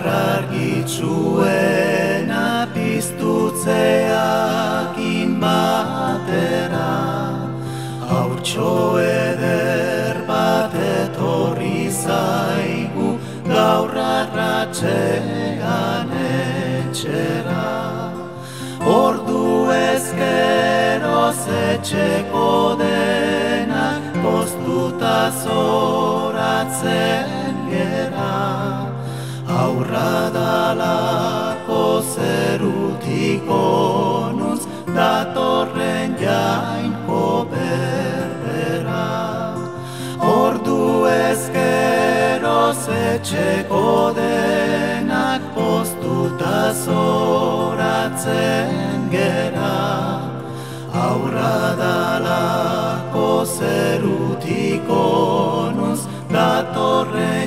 argitsuena piztutzeakin batera, haurtxo eder bat etorri zaigu gaur arratsean etxera. Ordu ezkeroz etxeko denak poztuta zoratzen gera, aurra dalako zerutik onuntz datorren jainko berbera. Ordu ezkeroz etxeko denak poztuta zoratzen gera, aurra dalako zerutik onuntz datorren